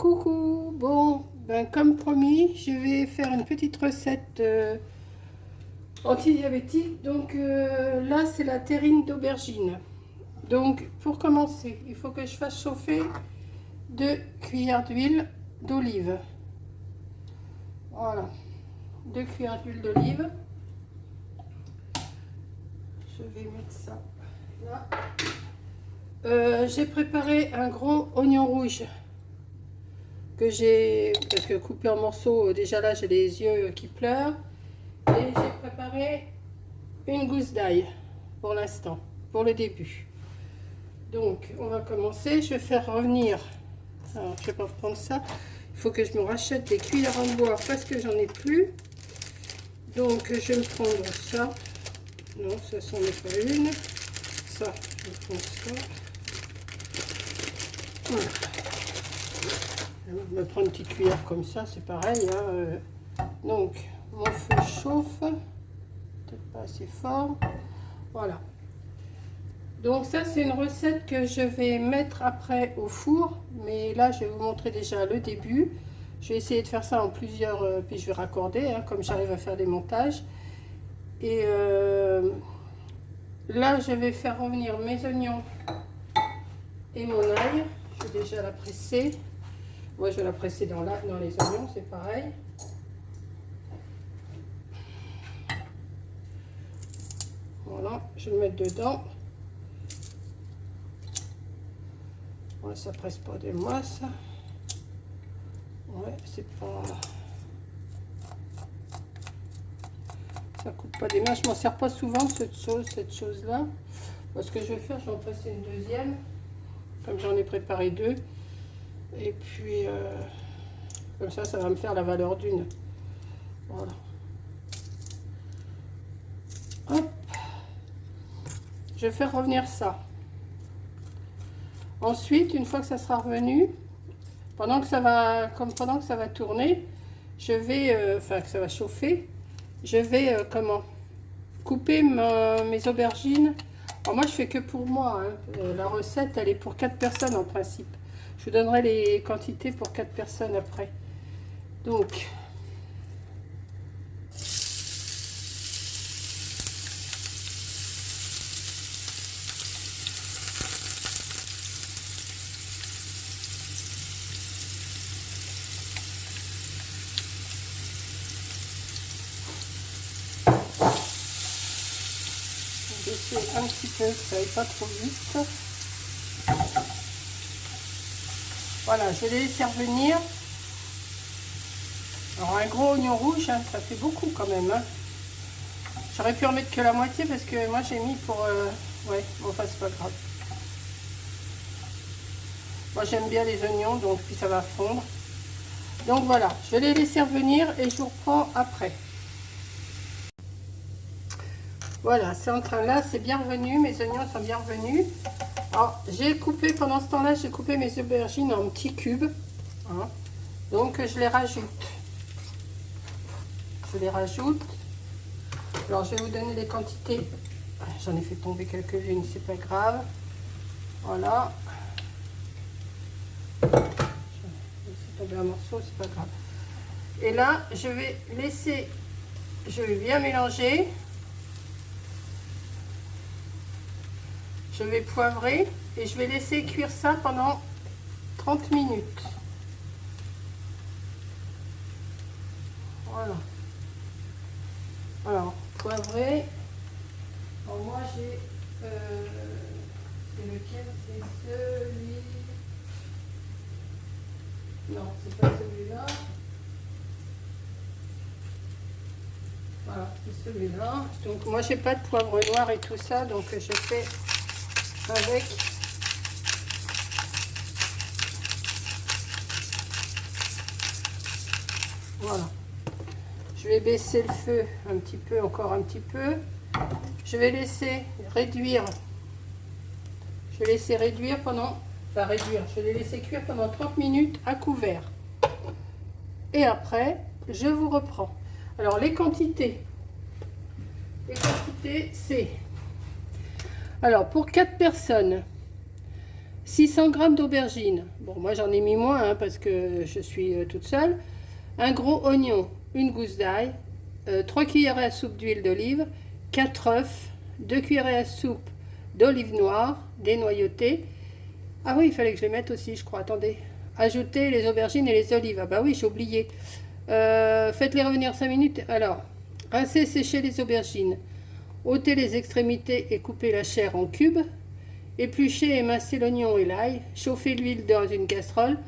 Coucou, bon, ben comme promis, je vais faire une petite recette anti-diabétique. Donc là, c'est la terrine d'aubergine. Donc pour commencer, il faut que je fasse chauffer 2 cuillères d'huile d'olive. Voilà, 2 cuillères d'huile d'olive. Je vais mettre ça là. J'ai préparé un gros oignon rouge que j'ai, parce que coupé en morceaux, déjà là j'ai les yeux qui pleurent. Et j'ai préparé une gousse d'ail pour l'instant, pour le début. Donc on va commencer, je vais faire revenir, alors je vais pas prendre ça, il faut que je me rachète des cuillères en bois parce que j'en ai plus. Donc je vais me prendre ça, non ça c'en est pas une, ça je vais prendre ça. Voilà. Je vais me prendre une petite cuillère comme ça, c'est pareil, hein. Donc mon feu chauffe, peut-être pas assez fort, voilà. Donc ça c'est une recette que je vais mettre après au four, mais là je vais vous montrer déjà le début. Je vais essayer de faire ça en plusieurs, puis je vais raccorder, hein, comme j'arrive à faire des montages. Et là je vais faire revenir mes oignons et mon ail. Je vais déjà la presser. Moi je vais la presser dans les oignons, c'est pareil. Voilà, je vais le mettre dedans. Ouais, ça presse pas des masses. Ouais, c'est pas... Ça coupe pas des masses. Je m'en sers pas souvent cette chose-là. Ce que je vais faire, je vais en passer une deuxième. Comme j'en ai préparé 2. Et puis, comme ça va me faire la valeur d'une. Voilà. Hop. Je vais faire revenir ça. Ensuite, une fois que ça sera revenu, pendant que ça va tourner, je vais, enfin que ça va chauffer, je vais couper mes aubergines. Alors moi je fais que pour moi, hein. La recette elle est pour 4 personnes en principe. Je vous donnerai les quantités pour 4 personnes après. Donc baisser un petit peu, que ça aille pas trop vite. Voilà, je vais les laisser revenir. Alors un gros oignon rouge, hein, ça fait beaucoup quand même. Hein. J'aurais pu en mettre que la moitié parce que moi j'ai mis pour... ouais, bon, enfin c'est pas grave. Moi j'aime bien les oignons, donc puis ça va fondre. Donc voilà, je vais les laisser revenir et je vous reprends après. Voilà, c'est en train là, c'est bien revenu, mes oignons sont bien revenus. Alors j'ai coupé, pendant ce temps-là, j'ai coupé mes aubergines en petits cubes. Hein. Donc je les rajoute. Je les rajoute. Alors je vais vous donner les quantités. J'en ai fait tomber quelques-unes, c'est pas grave. Voilà. Je vais laisser tomber un morceau, c'est pas grave. Et là, je vais bien mélanger. Je vais poivrer et je vais laisser cuire ça pendant 30 minutes. Voilà. Alors, poivrer. Alors moi j'ai... c'est lequel? C'est celui... Non, c'est pas celui-là. Voilà, c'est celui-là. Donc moi j'ai pas de poivre noir et tout ça, donc je fais avec... Voilà. Je vais baisser le feu un petit peu, encore un petit peu. Je vais laisser réduire. Je vais laisser réduire pendant... Enfin réduire, je vais les laisser cuire pendant 30 minutes à couvert. Et après, je vous reprends. Alors les quantités c'est... Alors pour 4 personnes, 600 g d'aubergines. Bon, moi j'en ai mis moins hein, parce que je suis toute seule. Un gros oignon, une gousse d'ail, 3 cuillères à soupe d'huile d'olive, 4 œufs, 2 cuillères à soupe d'olive noire, dénoyautée. Ah oui, il fallait que je les mette aussi, je crois. Attendez. Ajoutez les aubergines et les olives. Ah bah oui, j'ai oublié. Faites-les revenir 5 minutes. Alors, rincez et séchez les aubergines. ôtez les extrémités et coupez la chair en cubes. Épluchez et émincez l'oignon et l'ail. Chauffez l'huile dans une casserole.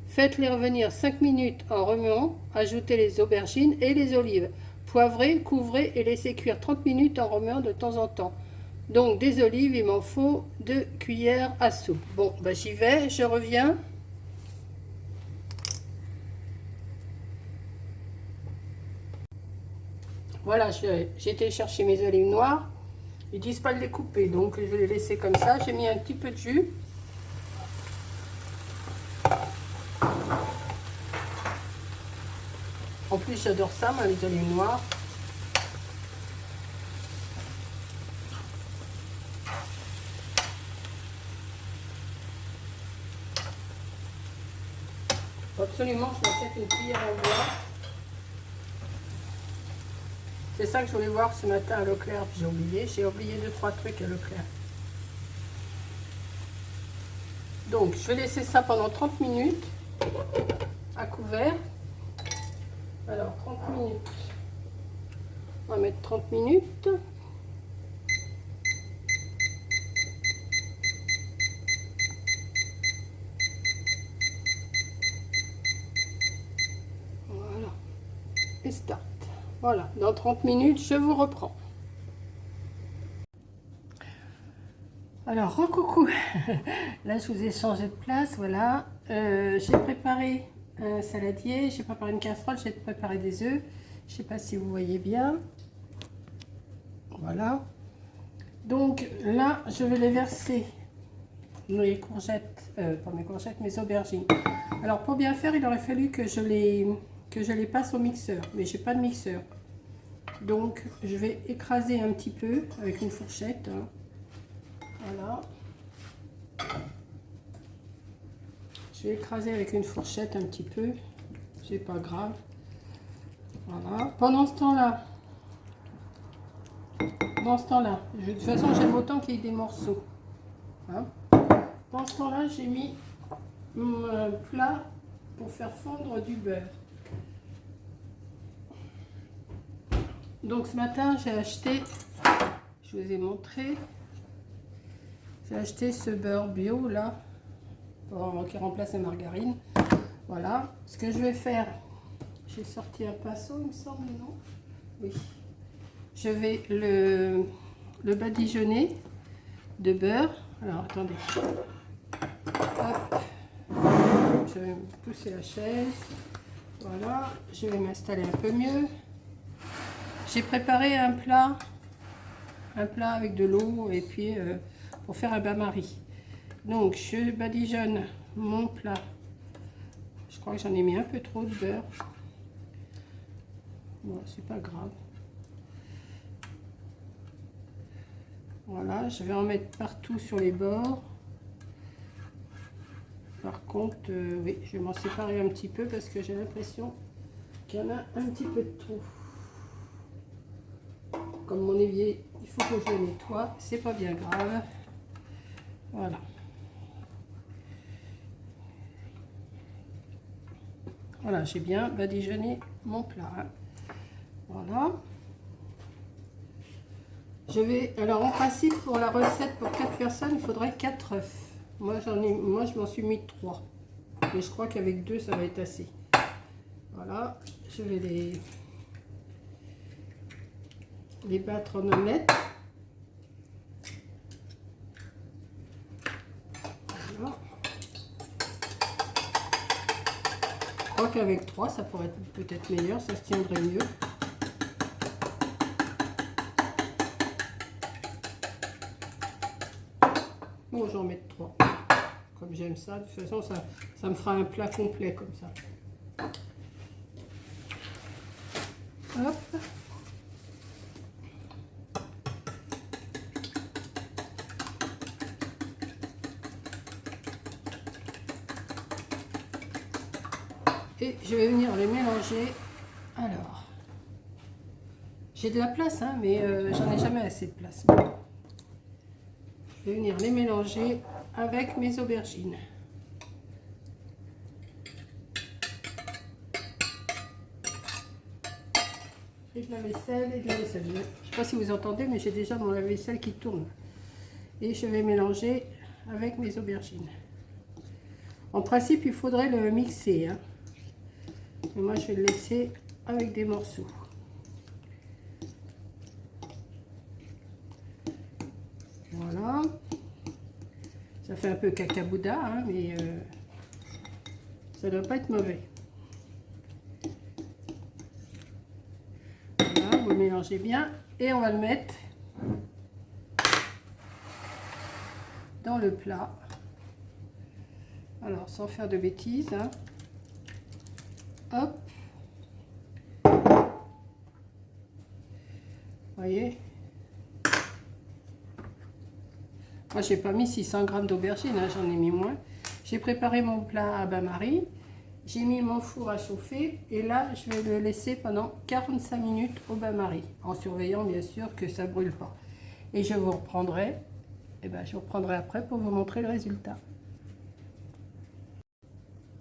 Faites-les revenir 5 minutes en remuant. Ajoutez les aubergines et les olives. Poivrez, couvrez et laissez cuire 30 minutes en remuant de temps en temps. Donc des olives, il m'en faut 2 cuillères à soupe. Bon, bah j'y vais, je reviens. Voilà, j'ai été chercher mes olives noires. Ils disent pas de les couper, donc je vais les laisser comme ça. J'ai mis un petit peu de jus. En plus, j'adore ça, moi, les olives noires. Absolument, je vais mettre une cuillère en bois. C'est ça que je voulais voir ce matin à Leclerc, puis j'ai oublié. J'ai oublié 2-3 trucs à Leclerc. Donc, je vais laisser ça pendant 30 minutes à couvert. Alors, 30 minutes. On va mettre 30 minutes. Voilà. Et start. Voilà, dans 30 minutes, je vous reprends. Alors, recoucou. Là, je vous ai changé de place, voilà. J'ai préparé un saladier, j'ai préparé une casserole, j'ai préparé des œufs. Je ne sais pas si vous voyez bien. Voilà. Donc là, je vais les verser mes courgettes, pas mes courgettes, mes aubergines. Alors, pour bien faire, il aurait fallu que je les passe au mixeur, mais j'ai pas de mixeur. Donc, je vais écraser un petit peu avec une fourchette. Hein. Voilà. Je vais écraser avec une fourchette un petit peu. C'est pas grave. Voilà. Pendant ce temps-là, de toute façon, j'aime autant qu'il y ait des morceaux. Hein. Pendant ce temps-là, j'ai mis un plat pour faire fondre du beurre. Donc ce matin, j'ai acheté, je vous ai montré, j'ai acheté ce beurre bio là, qui remplace la margarine. Voilà, ce que je vais faire, j'ai sorti un pinceau, il me semble, non? Oui. Je vais le badigeonner de beurre. Alors attendez. Hop. Je vais pousser la chaise. Voilà, je vais m'installer un peu mieux. J'ai préparé un plat avec de l'eau et puis pour faire un bain-marie. Donc je badigeonne mon plat. Je crois que j'en ai mis un peu trop de beurre. Bon, c'est pas grave. Voilà, je vais en mettre partout sur les bords. Par contre, oui, je vais m'en séparer un petit peu parce que j'ai l'impression qu'il y en a un petit peu de trop. Comme mon évier, il faut que je le nettoie, c'est pas bien grave. Voilà. Voilà, j'ai bien badigeonné mon plat. Hein. Voilà. Je vais, alors en principe, pour la recette pour 4 personnes, il faudrait 4 œufs. Moi, je m'en suis mis 3. Mais je crois qu'avec 2, ça va être assez. Voilà, je vais les battre en omelette. Voilà. Je crois qu'avec 3, ça pourrait être peut-être meilleur, ça se tiendrait mieux. Bon, j'en mets 3. Comme j'aime ça, de toute façon, ça me fera un plat complet comme ça. Hop. Et je vais venir les mélanger. Alors, j'ai de la place, hein, mais j'en ai jamais assez de place. Je vais venir les mélanger avec mes aubergines. Et de la vaisselle et de la vaisselle. Je ne sais pas si vous entendez, mais j'ai déjà mon lave-vaisselle qui tourne. Et je vais mélanger avec mes aubergines. En principe, il faudrait le mixer, hein. Mais moi, je vais le laisser avec des morceaux. Voilà. Ça fait un peu cacabouda, hein, mais ça ne doit pas être mauvais. Voilà, vous le mélangez bien et on va le mettre dans le plat. Alors, sans faire de bêtises, hein. Hop. Voyez. Moi, j'ai pas mis 600 g d'aubergines, hein, j'en ai mis moins. J'ai préparé mon plat à bain-marie. J'ai mis mon four à chauffer et là, je vais le laisser pendant 45 minutes au bain-marie, en surveillant bien sûr que ça ne brûle pas. Et je vous reprendrai, je vous reprendrai après pour vous montrer le résultat.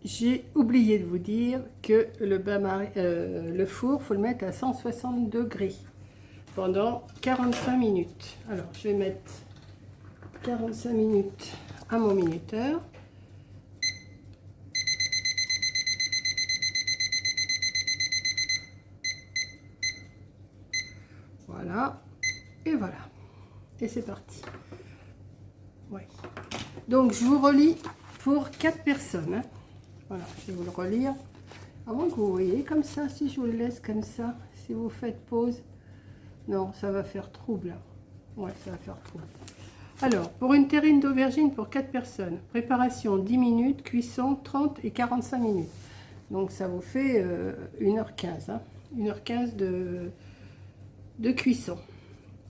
J'ai oublié de vous dire que le four, il faut le mettre à 160 degrés pendant 45 minutes. Alors, je vais mettre 45 minutes à mon minuteur. Voilà, et voilà. Et c'est parti. Ouais. Donc, je vous relis pour 4 personnes. Hein. Voilà, je vais vous le relire. Avant que vous voyez comme ça, si je vous le laisse comme ça, si vous faites pause, non, ça va faire trouble. Ouais, ça va faire trouble. Alors, pour une terrine d'aubergine pour 4 personnes, préparation 10 minutes, cuisson 30 et 45 minutes. Donc, ça vous fait 1h15. Hein, 1h15 de cuisson.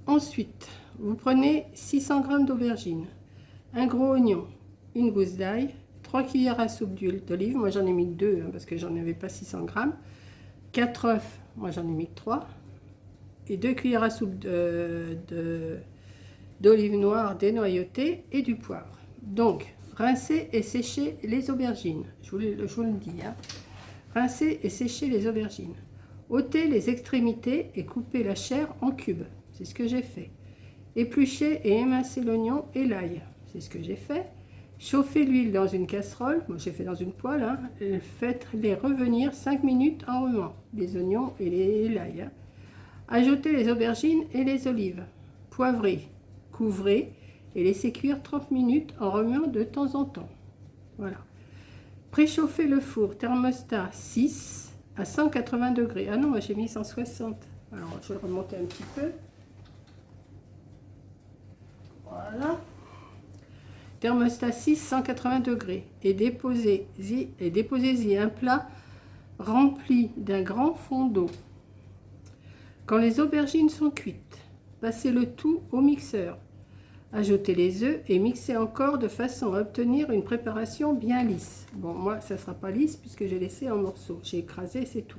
Ensuite, vous prenez 600 g d'aubergine, un gros oignon, une gousse d'ail, 3 cuillères à soupe d'huile d'olive, moi j'en ai mis 2 hein, parce que j'en avais pas 600 g, 4 œufs, moi j'en ai mis 3, et 2 cuillères à soupe d'olive noire dénoyautée et du poivre. Donc, rincez et séchez les aubergines, je vous le dis, hein. Rincez et séchez les aubergines. Ôtez les extrémités et coupez la chair en cubes, c'est ce que j'ai fait. Épluchez et émincez l'oignon et l'ail, c'est ce que j'ai fait. Chauffez l'huile dans une casserole, moi j'ai fait dans une poêle, hein. Faites-les revenir 5 minutes en remuant, les oignons et l'ail. Hein. Ajoutez les aubergines et les olives, poivrez, couvrez et laissez cuire 30 minutes en remuant de temps en temps. Voilà. Préchauffez le four thermostat 6 à 180 degrés. Ah non, moi j'ai mis 160. Alors je vais le remonter un petit peu. Voilà. Thermostat 6, 180 degrés. Et déposez-y un plat rempli d'un grand fond d'eau. Quand les aubergines sont cuites, passez le tout au mixeur. Ajoutez les œufs et mixez encore de façon à obtenir une préparation bien lisse. Bon, moi, ça ne sera pas lisse puisque j'ai laissé en morceaux. J'ai écrasé, c'est tout.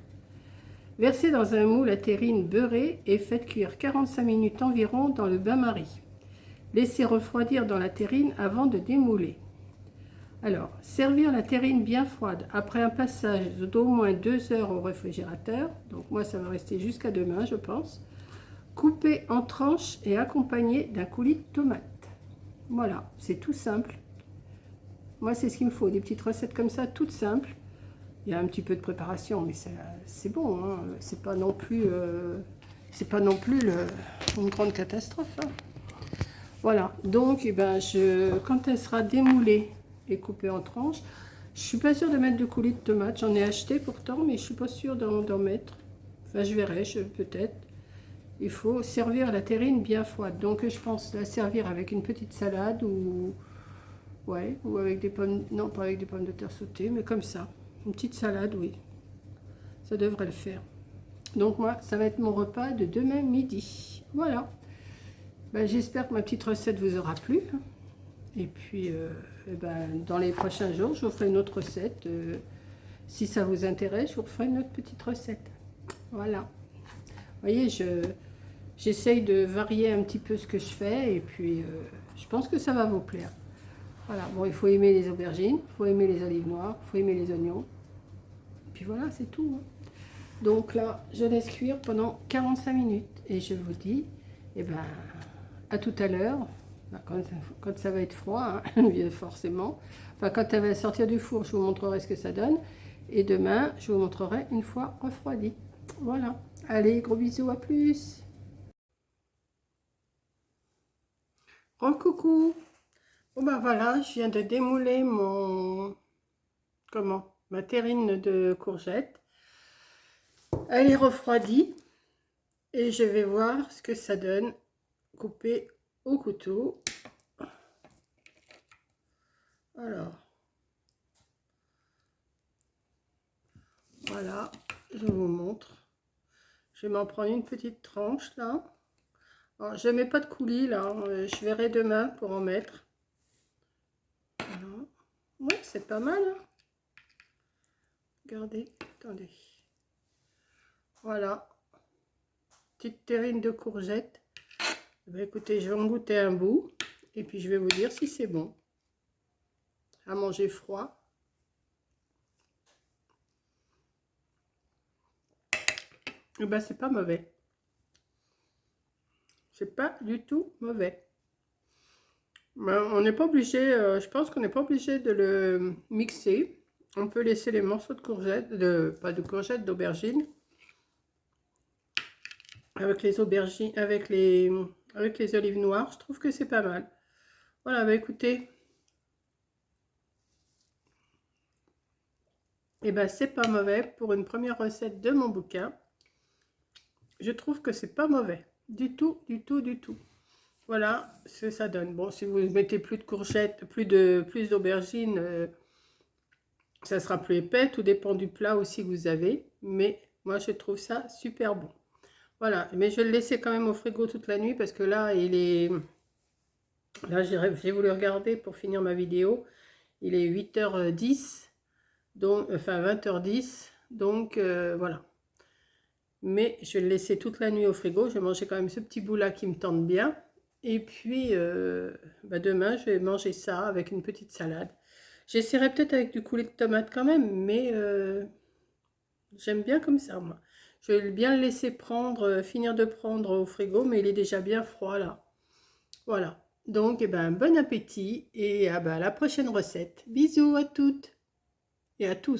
Versez dans un moule la terrine beurrée et faites cuire 45 minutes environ dans le bain-marie. Laissez refroidir dans la terrine avant de démouler. Alors, servir la terrine bien froide après un passage d'au moins 2 heures au réfrigérateur. Donc moi, ça va rester jusqu'à demain, je pense. Coupé en tranches et accompagné d'un coulis de tomates. Voilà, c'est tout simple. Moi, c'est ce qu'il me faut, des petites recettes comme ça, toutes simples. Il y a un petit peu de préparation, mais c'est bon. Hein. C'est pas non plus, une grande catastrophe. Hein. Voilà, donc quand elle sera démoulée et coupée en tranches, je suis pas sûre de mettre de coulis de tomates. J'en ai acheté pourtant, mais je suis pas sûre d'en mettre. Enfin, je verrai, peut-être. Il faut servir la terrine bien froide. Donc, je pense la servir avec une petite salade ou avec des pommes, non pas avec des pommes de terre sautées, mais comme ça. Une petite salade, oui. Ça devrait le faire. Donc, moi, ça va être mon repas de demain midi. Voilà. J'espère que ma petite recette vous aura plu. Et puis, dans les prochains jours, je vous ferai une autre recette. si ça vous intéresse, je vous referai une autre petite recette. Voilà. Vous voyez, j'essaye de varier un petit peu ce que je fais et puis je pense que ça va vous plaire. Voilà, bon, il faut aimer les aubergines, il faut aimer les olives noires, il faut aimer les oignons. Et puis voilà, c'est tout. Donc là, je laisse cuire pendant 45 minutes et je vous dis, eh ben, à tout à l'heure, quand ça va être froid, hein, forcément. Enfin, quand elle va sortir du four, je vous montrerai ce que ça donne. Et demain, je vous montrerai une fois refroidi. Voilà. Allez, gros bisous, à plus. Coucou. Bon ben voilà, je viens de démouler ma terrine de courgettes. Elle est refroidie et je vais voir ce que ça donne coupé au couteau. Alors, voilà, je vous montre. Je vais m'en prendre une petite tranche là. Alors, je ne mets pas de coulis là, je verrai demain pour en mettre. Voilà. Ouais, c'est pas mal. Hein. Regardez, attendez. Voilà, petite terrine de courgettes. Ben, écoutez, je vais en goûter un bout et puis je vais vous dire si c'est bon. À manger froid. Et ben, c'est pas mauvais. C'est pas du tout mauvais. Ben, on n'est pas obligé, je pense qu'on n'est pas obligé de le mixer. On peut laisser les morceaux de courgettes, pas de courgettes, d'aubergines. Avec les aubergines, avec les olives noires, je trouve que c'est pas mal. Voilà, bah écoutez. Et ben c'est pas mauvais pour une première recette de mon bouquin. Je trouve que c'est pas mauvais. Du tout, du tout, du tout. Voilà ce que ça donne. Bon, si vous mettez plus de courgettes, plus d'aubergines, ça sera plus épais. Tout dépend du plat aussi que vous avez. Mais moi, je trouve ça super bon. Voilà, mais je vais le laisser quand même au frigo toute la nuit parce que là, là, j'ai voulu regarder pour finir ma vidéo. Il est 8h10, donc, enfin 20h10, donc voilà. Mais je vais le laisser toute la nuit au frigo. Je vais manger quand même ce petit bout-là qui me tente bien. Et puis, bah demain, je vais manger ça avec une petite salade. J'essaierai peut-être avec du coulis de tomate quand même, mais j'aime bien comme ça, moi. Je vais bien le laisser prendre, finir de prendre au frigo, mais il est déjà bien froid là. Voilà. Donc, eh ben, bon appétit et à la prochaine recette. Bisous à toutes et à tous.